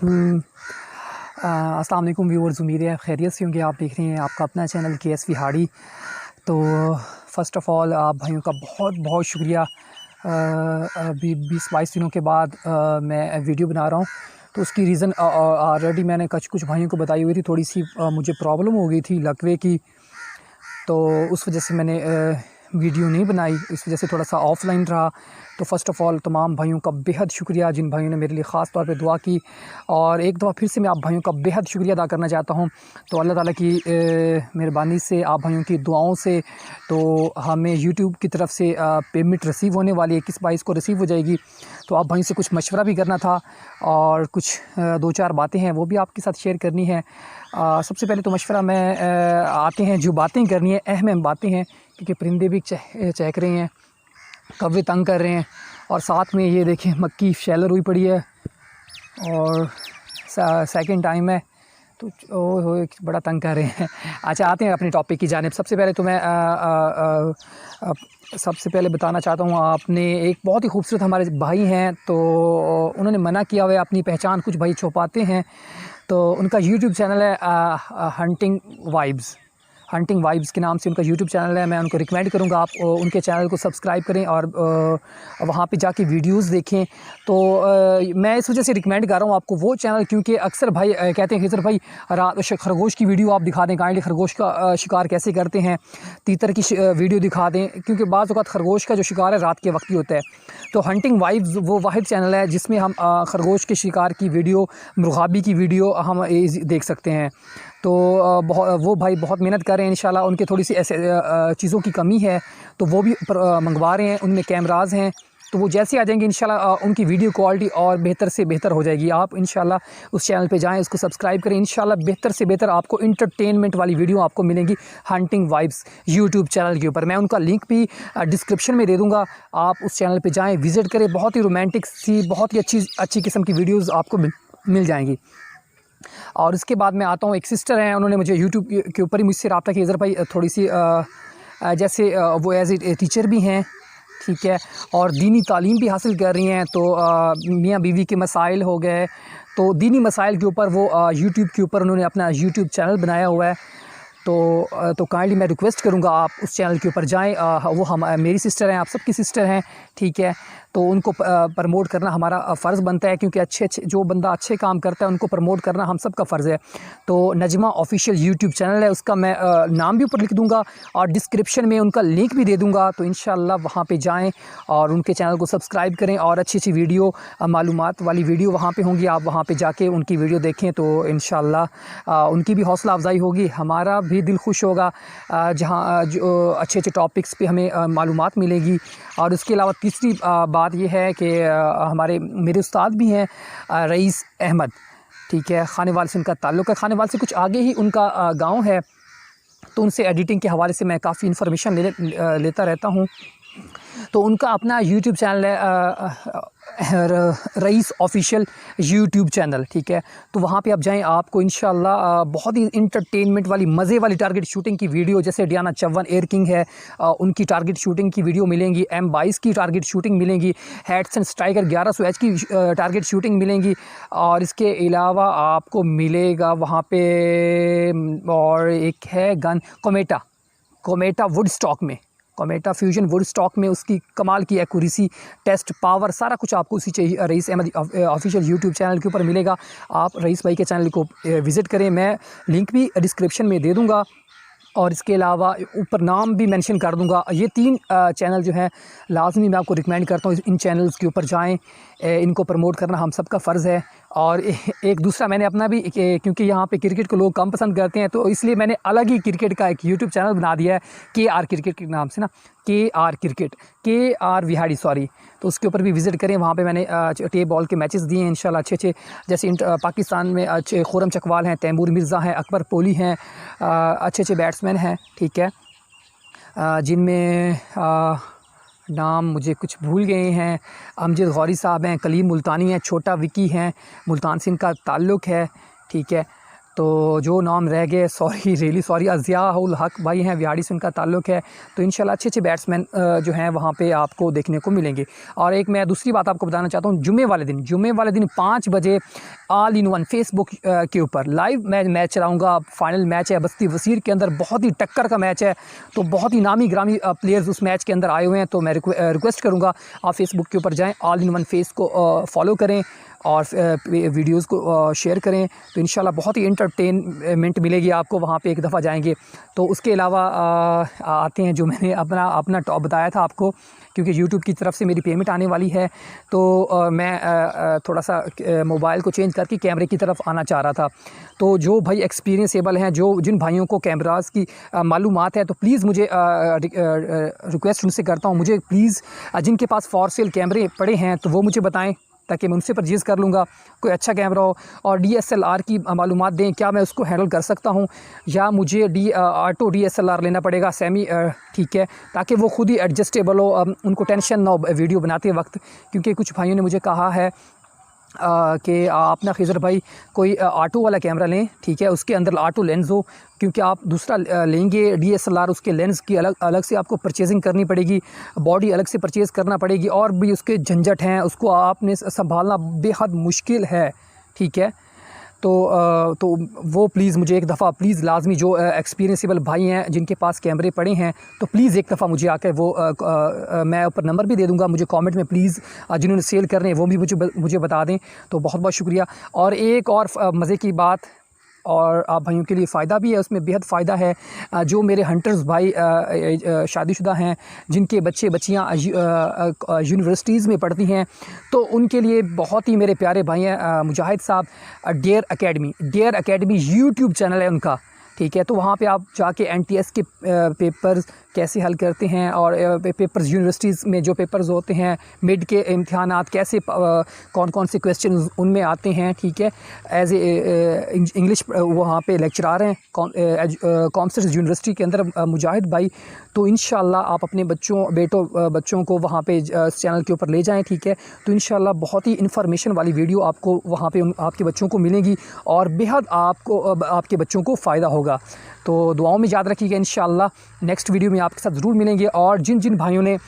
अस्सलाम वालेकुम व्यूअर्स, उम्मीद है खैरियत से होंगे। आप देख रहे हैं आपका अपना चैनल KSV हाड़ी। तो फ़र्स्ट ऑफ़ ऑल आप भाइयों का बहुत बहुत शुक्रिया। अभी 20-22 दिनों के बाद मैं वीडियो बना रहा हूँ। तो उसकी रीज़न ऑलरेडी मैंने कुछ भाइयों को बताई हुई थी। थोड़ी सी मुझे प्रॉब्लम हो गई थी लकवे की, तो उस वजह से मैंने वीडियो नहीं बनाई, इस वजह से थोड़ा सा ऑफ़लाइन रहा। तो फ़र्स्ट ऑफ़ ऑल तमाम भाइयों का बेहद शुक्रिया जिन भाइयों ने मेरे लिए ख़ास तौर पे दुआ की, और एक दफ़ा फिर से मैं आप भाइयों का बेहद शुक्रिया अदा करना चाहता हूँ। तो अल्लाह ताला की मेहरबानी से, आप भाइयों की दुआओं से, तो हमें यूट्यूब की तरफ से पेमेंट रिसीव होने वाली है। 21-22 को रिसीव हो जाएगी। तो आप भाइयों से कुछ मशवरा भी करना था और कुछ 2-4 बातें हैं वो भी आपके साथ शेयर करनी है। सबसे पहले तो मशवरा में आते हैं, जो बातें करनी है अहम बातें हैं, क्योंकि परिंदे भी चहक रहे हैं, कौवे तंग कर रहे हैं, और साथ में ये देखें मक्की शैलर हुई पड़ी है और सेकंड टाइम है, तो बड़ा तंग कर रहे हैं। अच्छा, आते हैं अपने टॉपिक की जानिब। सबसे पहले तो मैं सबसे पहले बताना चाहता हूँ, आपने एक बहुत ही खूबसूरत हमारे भाई हैं, तो उन्होंने मना किया हुआ है, अपनी पहचान कुछ भाई छुपाते हैं। तो उनका यूट्यूब चैनल है हंटिंग वाइब्स के नाम से उनका यूट्यूब चैनल है। मैं उनको रिकमेंड करूँगा आप उनके चैनल को सब्सक्राइब करें और वहाँ पे जाके वीडियोस देखें। तो मैं इस वजह से रिकमेंड कर रहा हूँ आपको वो चैनल, क्योंकि अक्सर भाई कहते हैं कि सर भाई रात खरगोश की वीडियो आप दिखा दें, काइंडली खरगोश का शिकार कैसे करते हैं, तीतर की वीडियो दिखा दें, क्योंकि बाज़ औक़ात खरगोश का जो शिकार है रात के वक्त ही होता है। तो हंटिंग वाइब्स वो वाहिद चैनल है जिसमें हम खरगोश के शिकार की वीडियो, मुर्ग़ाबी की वीडियो हम देख सकते हैं। तो वो भाई बहुत मेहनत कर रहे हैं। इंशाल्लाह उनके थोड़ी सी ऐसे चीज़ों की कमी है, तो वो भी मंगवा रहे हैं। उनमें कैमराज़ हैं, तो वो जैसे आ जाएंगे इंशाल्लाह उनकी वीडियो क्वालिटी और बेहतर से बेहतर हो जाएगी। आप इंशाल्लाह उस चैनल पे जाएं, उसको सब्सक्राइब करें। इंशाल्लाह बेहतर से बेहतर आपको इंटरटेनमेंट वाली वीडियो आपको मिलेंगी हंटिंग वाइब्स यूट्यूब चैनल के ऊपर। मैं उनका लिंक भी डिस्क्रिप्शन में दे दूँगा, आप उस चैनल पर जाएँ, विज़िट करें। बहुत ही रोमांटिक सी, बहुत ही अच्छी किस्म की वीडियोज़ आपको मिल जाएंगी। और उसके बाद मैं आता हूँ, एक सिस्टर हैं, उन्होंने मुझे यूट्यूब के ऊपर ही मुझसे रब्ता किया, इधर भाई थोड़ी सी जैसे वो एज ए टीचर भी हैं, ठीक है, और दीनी तालीम भी हासिल कर रही हैं। तो मियाँ बीवी के मसाइल हो गए, तो दीनी मसाइल के ऊपर वो यूट्यूब के ऊपर उन्होंने अपना यूट्यूब चैनल बनाया हुआ है। तो काइंडली मैं रिक्वेस्ट करूँगा आप उस चैनल के ऊपर जाएँ। वो हम मेरी सिस्टर हैं, आप सबकी सिस्टर हैं, ठीक है। तो उनको प्रमोट करना हमारा फ़र्ज़ बनता है, क्योंकि अच्छे जो बंदा अच्छे काम करता है उनको प्रमोट करना हम सब का फ़र्ज़ है। तो नजमा ऑफिशियल यूट्यूब चैनल है, उसका मैं नाम भी ऊपर लिख दूँगा और डिस्क्रिप्शन में उनका लिंक भी दे दूँगा। तो इंशाल्लाह वहाँ पे जाएँ और उनके चैनल को सब्सक्राइब करें, और अच्छी वीडियो, मालूमात वाली वीडियो वहाँ पे होंगी। आप वहाँ पे जाके उनकी वीडियो देखें, तो इंशाल्लाह उनकी भी हौसला अफजाई होगी, हमारा भी दिल खुश होगा, जहाँ जो अच्छे टॉपिक्स पे हमें मालूमात मिलेगी। और उसके अलावा तीसरी बात यह है कि मेरे उस्ताद भी हैं रईस अहमद, ठीक है, खानेवाल से उनका ताल्लुक़ है। खानेवाल से कुछ आगे ही उनका गांव है, तो उनसे एडिटिंग के हवाले से मैं काफ़ी इन्फॉर्मेशन लेता रहता हूँ। तो उनका अपना यूट्यूब चैनल है रईस ऑफिशियल यूट्यूब चैनल, ठीक है। तो वहाँ पे आप जाएं, आपको इंशाल्लाह बहुत ही इंटरटेनमेंट वाली, मज़े वाली टारगेट शूटिंग की वीडियो, जैसे डियाना चव्हाण एयर किंग है, उनकी टारगेट शूटिंग की वीडियो मिलेंगी, M22 की टारगेट शूटिंग मिलेंगी, हैडसन स्ट्राइकर 1100 H की टारगेट शूटिंग मिलेंगी। और इसके अलावा आपको मिलेगा वहाँ पे और एक है गन कोमेटा वुडस्टॉक में, कोमेटा फ्यूजन वुडस्टॉक में, उसकी कमाल की एक्यूरेसी, टेस्ट पावर, सारा कुछ आपको उसी चाहिए rice Ahmad official YouTube channel के ऊपर मिलेगा। आप रईस भाई के चैनल को विज़िट करें, मैं लिंक भी डिस्क्रिप्शन में दे दूँगा, और इसके अलावा ऊपर नाम भी मेंशन कर दूंगा। ये 3 चैनल जो हैं लाजमी मैं आपको रिकमेंड करता हूँ, इन चैनल्स के ऊपर जाएं, इनको प्रमोट करना हम सब का फ़र्ज़ है। और एक दूसरा मैंने अपना भी, क्योंकि यहाँ पे क्रिकेट को लोग कम पसंद करते हैं, तो इसलिए मैंने अलग ही क्रिकेट का एक यूट्यूब चैनल बना दिया है, KR क्रिकेट के नाम से ना, KR विहाड़ी, सॉरी। तो उसके ऊपर भी विज़िट करें, वहाँ पे मैंने टेप बॉल के मैचेस दिए हैं इंशाल्लाह अच्छे, जैसे पाकिस्तान में अच्छे खुरम चकवाल हैं, तैमूर मिर्ज़ा हैं, अकबर पोली हैं, अच्छे बैट्समैन हैं, ठीक है, जिनमें नाम मुझे कुछ भूल गए हैं। अमजद गौरी साहब हैं, कलीम मुल्तानी हैं, छोटा विकी हैं, मुल्तान से इनका ताल्लुक़ है, ठीक है। तो जो नाम रह गए सॉरी, रियली सॉरी। अज़ियाउल हक भाई हैं, विहाड़ी से उनका ताल्लुक़ है। तो इंशाल्लाह अच्छे अच्छे बैट्समैन जो हैं वहाँ पे आपको देखने को मिलेंगे। और एक मैं दूसरी बात आपको बताना चाहता हूँ, जुमे वाले दिन 5 बजे ऑल इन वन फेसबुक के ऊपर लाइव मैच चलाऊँगा। फाइनल मैच है बस्ती वसीर के अंदर, बहुत ही टक्कर का मैच है। तो बहुत ही नामी ग्रामी प्लेयर्स उस मैच के अंदर आए हुए हैं। तो मैं रिक्वेस्ट करूँगा आप फेसबुक के ऊपर जाएँ, ऑल इन वन फेस को फॉलो करें और वीडियोज़ को शेयर करें। तो इंशाल्लाह बहुत ही एंटरटेनमेंट मिलेगी आपको वहाँ पे एक दफ़ा जाएंगे। तो उसके अलावा आते हैं जो मैंने अपना टॉप बताया था आपको, क्योंकि यूट्यूब की तरफ से मेरी पेमेंट आने वाली है। तो मैं थोड़ा सा मोबाइल को चेंज करके कैमरे की तरफ आना चाह रहा था। तो जो भाई एक्सपीरियंसेबल हैं, जिन भाइयों को कैमरास की मालूमात है, तो प्लीज़ मुझे रिक्वेस्ट उनसे करता हूँ, मुझे प्लीज़ जिनके पास फॉर सेल कैमरे पड़े हैं तो वो मुझे बताएं ताकि मैं उनसे परचेज़ कर लूँगा। कोई अच्छा कैमरा हो और DSLR की मालूमात दें, क्या मैं उसको हैंडल कर सकता हूँ या मुझे ऑटो DSLR लेना पड़ेगा सेमी, ठीक है, ताकि वो खुद ही एडजस्टेबल हो, उनको टेंशन ना हो वीडियो बनाते वक्त। क्योंकि कुछ भाइयों ने मुझे कहा है कि आप ना खिज़र भाई कोई ऑटो वाला कैमरा लें, ठीक है, उसके अंदर ऑटो लेंस हो, क्योंकि आप दूसरा लेंगे DSLR, उसके लेंस की अलग से आपको परचेजिंग करनी पड़ेगी, बॉडी अलग से परचेज़ करना पड़ेगी और भी उसके झंझट हैं, उसको आपने संभालना बेहद मुश्किल है, ठीक है। तो वो प्लीज़ मुझे एक दफ़ा प्लीज़ लाजमी जो एक्सपीरियंसेबल भाई हैं जिनके पास कैमरे पड़े हैं, तो प्लीज़ एक दफ़ा मुझे आकर वो मैं ऊपर नंबर भी दे दूँगा, मुझे कमेंट में प्लीज़ जिन्होंने सेल करने हैं वो भी मुझे बता दें। तो बहुत बहुत शुक्रिया। और एक और मज़े की बात, और आप भाइयों के लिए फ़ायदा भी है, उसमें बेहद फ़ायदा है। जो मेरे हंटर्स भाई शादीशुदा हैं, जिनके बच्चे बच्चियाँ यूनिवर्सिटीज़ में पढ़ती हैं, तो उनके लिए बहुत ही मेरे प्यारे भाई हैं मुजाहिद साहब, डेयर एकेडमी यूट्यूब चैनल है उनका, ठीक है। तो वहाँ पे आप जाके NTS के पेपर्स कैसे हल करते हैं और पेपर्स यूनिवर्सिटीज़ में जो पेपर्स होते हैं, मिड के इम्तिहानात कैसे कौन कौन से क्वेश्चन उनमें आते हैं, ठीक है। एज ए इंग्लिश वहाँ पे लेक्चरार हैं कॉमर्स यूनिवर्सिटी के अंदर मुजाहिद भाई। तो इंशाल्लाह आप अपने बच्चों को वहाँ पे चैनल के ऊपर ले जाएं, ठीक है। तो इंशाल्लाह बहुत ही इन्फॉर्मेशन वाली वीडियो आपको वहाँ पे आपके बच्चों को मिलेगी और बेहद आपको आपके बच्चों को फ़ायदा होगा। तो दुआओं में याद रखिएगा, इंशाल्लाह नेक्स्ट वीडियो में आपके साथ ज़रूर मिलेंगे। और जिन जिन भाइयों ने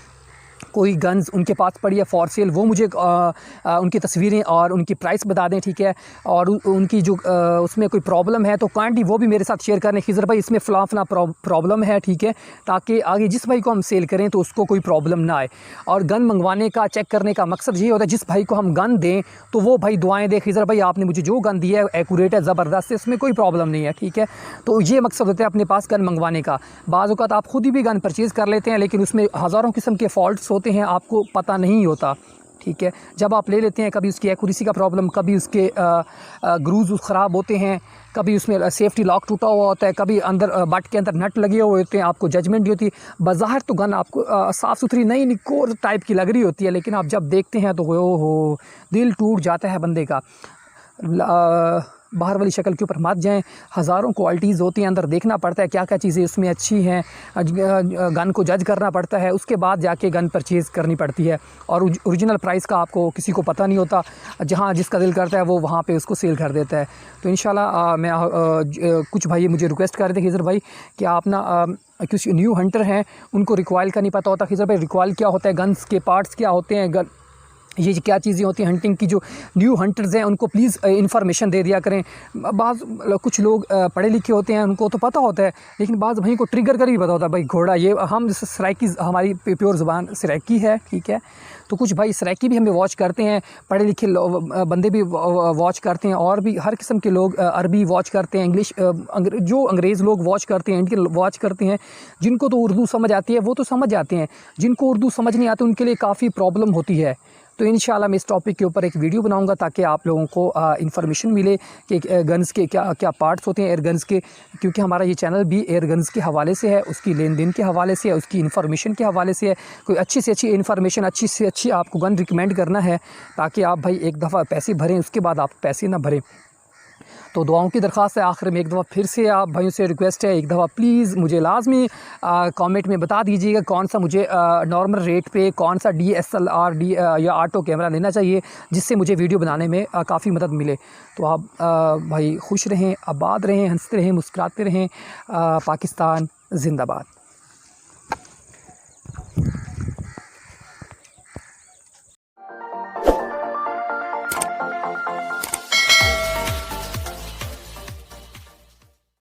कोई गन्स उनके पास पड़ी है फॉर सेल, वो मुझे उनकी तस्वीरें और उनकी प्राइस बता दें, ठीक है। और उनकी जो उसमें कोई प्रॉब्लम है तो काइंडली वो भी मेरे साथ शेयर करें, खिज़र भाई इसमें फ़लाँ प्रॉब्लम है, ठीक है, ताकि आगे जिस भाई को हम सेल करें तो उसको कोई प्रॉब्लम ना आए। और गन मंगवाने का, चेक करने का मकसद ये होता है जिस भाई को हम गन दें तो वो भाई दुआएँ दें, खिज़र भाई आपने मुझे जो गन दी है एक्यूरेट है, ज़बरदस्त है, इसमें कोई प्रॉब्लम नहीं है, ठीक है। तो ये मकसद होता है अपने पास गन मंगवाने का। बाज़ औक़ात आप खुद ही भी गन परचेज़ कर लेते हैं, लेकिन उसमें हज़ारों किस्म के फॉल्ट्स होते हैं, आपको पता नहीं होता, ठीक है। जब आप ले लेते हैं, कभी उसकी एक्यूरेसी का प्रॉब्लम, कभी उसके ग्रूज ख़राब होते हैं, कभी उसमें सेफ्टी लॉक टूटा हुआ होता है, कभी अंदर बट के अंदर नट लगे हुए होते हैं, आपको जजमेंट नहीं होती। बाज़ाहिर तो गन आपको साफ़ सुथरी नई कोर टाइप की लग रही होती है, लेकिन आप जब देखते हैं तो हो दिल टूट जाता है बंदे का। बाहर वाली शक्ल के ऊपर मत जाएं, हज़ारों क्वालिटीज़ होती हैं, अंदर देखना पड़ता है क्या क्या चीज़ें उसमें अच्छी हैं, गन को जज करना पड़ता है, उसके बाद जाके गन परचेज़ करनी पड़ती है। और ओरिजिनल प्राइस का आपको किसी को पता नहीं होता, जहाँ जिसका दिल करता है वो वहाँ पे उसको सेल कर देता है। तो इंशाल्लाह मैं कुछ भाई मुझे रिक्वेस्ट कर रहे थे, खिज़र भाई कि आप ना कुछ न्यू हंटर हैं उनको रिकॉइल का नहीं पता होता, खिज़र भाई रिकॉइल क्या होता है, गन्स के पार्ट्स क्या होते हैं, ये क्या चीज़ें होती हैं हंटिंग की, जो न्यू हंटर्स हैं उनको प्लीज़ इन्फॉर्मेशन दे दिया करें। कुछ लोग पढ़े लिखे होते हैं, उनको तो पता होता है, लेकिन बाज़ भाई को ट्रिगर कर भी पता होता है, भाई घोड़ा ये हम जैसे सराइकी, हमारी प्योर ज़ुबान सराइकी है, ठीक है। तो कुछ भाई सराइकी भी हमें वॉच करते हैं, पढ़े लिखे बंदे भी वॉच करते हैं, और भी हर किस्म के लोग अरबी वॉच करते हैं, इंग्लिश जो अंग्रेज़ लोग वॉच करते हैं, इंडियन वॉच करते हैं। जिनको तो उर्दू समझ आती है वो तो समझ जाते हैं, जिनको उर्दू समझ नहीं आती उनके लिए काफ़ी प्रॉब्लम होती है। तो इंशाल्लाह मैं इस टॉपिक के ऊपर एक वीडियो बनाऊंगा ताकि आप लोगों को इन्फॉर्मेशन मिले कि गन्स के क्या क्या पार्ट्स होते हैं एयर गन्स के, क्योंकि हमारा ये चैनल भी एयर गन्स के हवाले से है, उसकी लेन देन के हवाले से है, उसकी इन्फॉर्मेशन के हवाले से है। कोई अच्छी से अच्छी इन्फॉर्मेशन, अच्छी से अच्छी आपको गन रिकमेंड करना है ताकि आप भाई एक दफ़ा पैसे भरें, उसके बाद आप पैसे ना भरें। तो दुआओं की दरख्वास्त है। आखिर में एक दफ़ा फिर से आप भाइयों से रिक्वेस्ट है, एक दफ़ा प्लीज़ मुझे लाजमी कमेंट में बता दीजिएगा कौन सा मुझे नॉर्मल रेट पे कौन सा DSLR या ऑटो कैमरा लेना चाहिए, जिससे मुझे वीडियो बनाने में काफ़ी मदद मिले। तो आप भाई खुश रहें, आबाद रहें, हंसते रहें, मुस्कुराते रहें। पाकिस्तान ज़िंदाबाद।